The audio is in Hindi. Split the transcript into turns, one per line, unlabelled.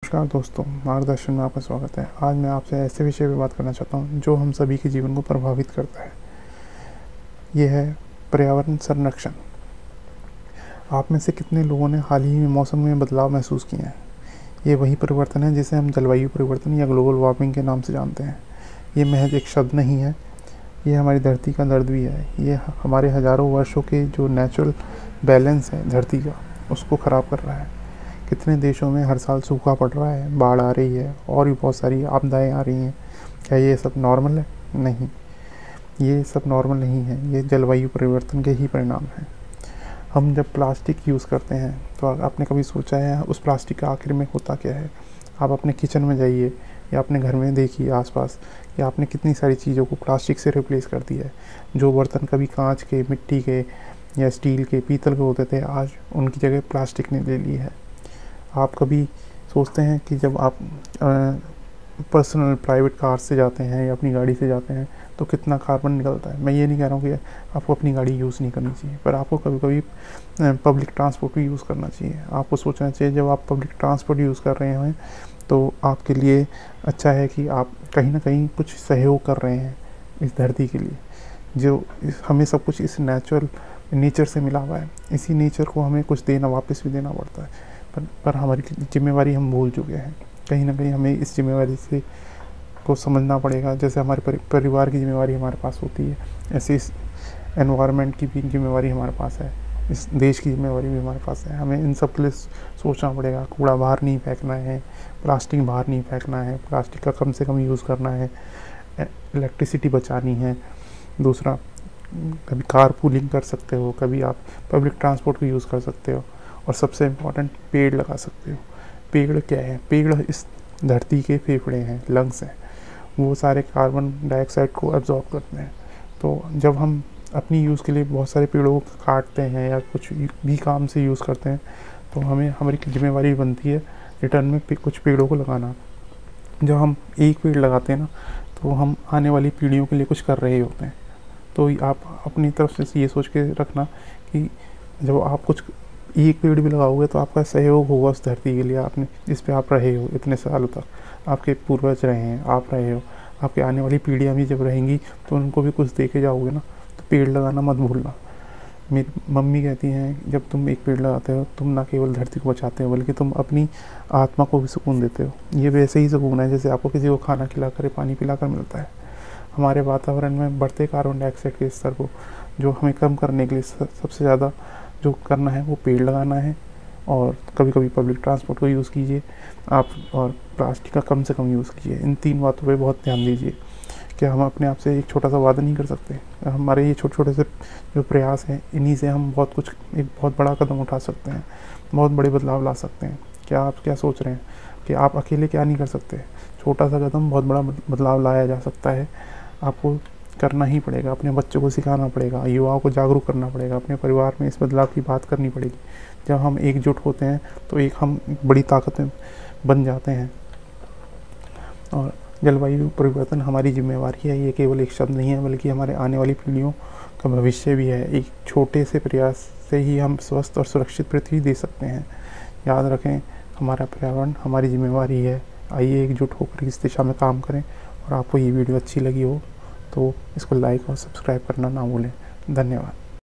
नमस्कार दोस्तों, मार्गदर्शन में आपका स्वागत है। आज मैं आपसे ऐसे विषय पर बात करना चाहता हूँ जो हम सभी के जीवन को प्रभावित करता है। ये है पर्यावरण संरक्षण। आप में से कितने लोगों ने हाल ही में मौसम में बदलाव महसूस किए हैं? ये वही परिवर्तन है जिसे हम जलवायु परिवर्तन या ग्लोबल वार्मिंग के नाम से जानते हैं। ये महज एक शब्द नहीं है, ये हमारी धरती का दर्द भी है। ये हमारे हज़ारों वर्षों के जो नेचुरल बैलेंस है धरती का, उसको ख़राब कर रहा है। कितने देशों में हर साल सूखा पड़ रहा है, बाढ़ आ रही है और भी बहुत सारी आपदाएं आ रही हैं। क्या ये सब नॉर्मल है? नहीं, ये सब नॉर्मल नहीं है। ये जलवायु परिवर्तन के ही परिणाम हैं। हम जब प्लास्टिक यूज़ करते हैं तो आपने कभी सोचा है उस प्लास्टिक का आखिर में होता क्या है? आप अपने किचन में जाइए या अपने घर में देखिए आसपास कि आपने कितनी सारी चीज़ों को प्लास्टिक से रिप्लेस कर दिया है। जो बर्तन कभी कांच के, मिट्टी के या स्टील के, पीतल के होते थे, आज उनकी जगह प्लास्टिक ने ले ली है। आप कभी सोचते हैं कि जब आप पर्सनल प्राइवेट कार से जाते हैं या अपनी गाड़ी से जाते हैं तो कितना कार्बन निकलता है? मैं ये नहीं कह रहा हूँ कि आपको अपनी गाड़ी यूज़ नहीं करनी चाहिए, पर आपको कभी कभी पब्लिक ट्रांसपोर्ट भी यूज़ करना चाहिए। आपको सोचना चाहिए जब आप पब्लिक ट्रांसपोर्ट यूज़ कर रहे हैं तो आपके लिए अच्छा है कि आप कहीं ना कहीं कुछ सहयोग कर रहे हैं इस धरती के लिए। जो हमें सब कुछ इस नेचर से मिला हुआ है, इसी नेचर को हमें कुछ देना, वापस भी देना पड़ता है। पर हमारी जिम्मेवारी हम भूल चुके हैं। कहीं ना कहीं हमें इस जिम्मेवारी से को समझना पड़ेगा। जैसे हमारे परिवार की जिम्मेवारी हमारे पास होती है, ऐसे इस एनवायरनमेंट की भी जिम्मेवारी हमारे पास है, इस देश की जिम्मेवारी भी हमारे पास है। हमें इन सब के लिए सोचना पड़ेगा। कूड़ा बाहर नहीं फेंकना है, प्लास्टिक बाहर नहीं फेंकना है, प्लास्टिक का कम से कम यूज़ करना है, इलेक्ट्रिसिटी बचानी है। दूसरा, कभी कार पूलिंग कर सकते हो, कभी आप पब्लिक ट्रांसपोर्ट को यूज़ कर सकते हो, और सबसे इम्पोर्टेंट, पेड़ लगा सकते हो। पेड़ क्या है? पेड़ इस धरती के फेफड़े हैं, लंग्स हैं। वो सारे कार्बन डाइऑक्साइड को एब्जॉर्ब करते हैं। तो जब हम अपनी यूज़ के लिए बहुत सारे पेड़ों को काटते हैं या कुछ भी काम से यूज़ करते हैं तो हमें हमारी जिम्मेवारी बनती है रिटर्न में कुछ पेड़ों को लगाना। जब हम एक पेड़ लगाते हैं ना, तो हम आने वाली पीढ़ियों के लिए कुछ कर रहे होते हैं। तो आप अपनी तरफ से ये सोच के रखना कि जब आप कुछ एक पेड़ भी लगाओगे तो आपका सहयोग होगा उस धरती के लिए, आपने जिस पे आप रहे हो इतने सालों तक। आपके पूर्वज रहे हैं, आप रहे हो, आपके आने वाली पीढ़ियाँ भी जब रहेंगी तो उनको भी कुछ दे के जाओगे ना। तो पेड़ लगाना मत भूलना। मेरी मम्मी कहती हैं, जब तुम एक पेड़ लगाते हो तुम ना केवल धरती को बचाते हो बल्कि तुम अपनी आत्मा को भी सुकून देते हो। ये वैसे ही सुकून है जैसे आपको किसी को खाना खिलाकर, पानी पिलाकर मिलता है। हमारे वातावरण में बढ़ते कार्बन डाइऑक्साइड के स्तर को जो हमें कम करने के लिए सबसे ज़्यादा जो करना है वो पेड़ लगाना है। और कभी कभी पब्लिक ट्रांसपोर्ट को यूज़ कीजिए आप, और प्लास्टिक का कम से कम यूज़ कीजिए। इन 3 बातों पे बहुत ध्यान दीजिए। क्या हम अपने आप से एक छोटा सा वादा नहीं कर सकते? हमारे ये छोटे छोटे से जो प्रयास हैं, इन्हीं से हम बहुत कुछ, एक बहुत बड़ा कदम उठा सकते हैं, बहुत बड़े बदलाव ला सकते हैं। क्या आप क्या सोच रहे हैं कि आप अकेले क्या नहीं कर सकते? छोटा सा कदम बहुत बड़ा बदलाव लाया जा सकता है। आपको करना ही पड़ेगा, अपने बच्चों को सिखाना पड़ेगा, युवाओं को जागरूक करना पड़ेगा, अपने परिवार में इस बदलाव की बात करनी पड़ेगी। जब हम एकजुट होते हैं तो हम बड़ी ताकत बन जाते हैं। और जलवायु परिवर्तन हमारी जिम्मेवारी है। ये केवल एक शब्द नहीं है बल्कि हमारे आने वाली पीढ़ियों का भविष्य भी है। एक छोटे से प्रयास से ही हम स्वस्थ और सुरक्षित पृथ्वी दे सकते हैं। याद रखें, हमारा पर्यावरण हमारी जिम्मेवारी है। आइए एकजुट होकर इस दिशा में काम करें। और आपको ये वीडियो अच्छी लगी हो तो इसको लाइक और सब्सक्राइब करना ना भूलें। धन्यवाद।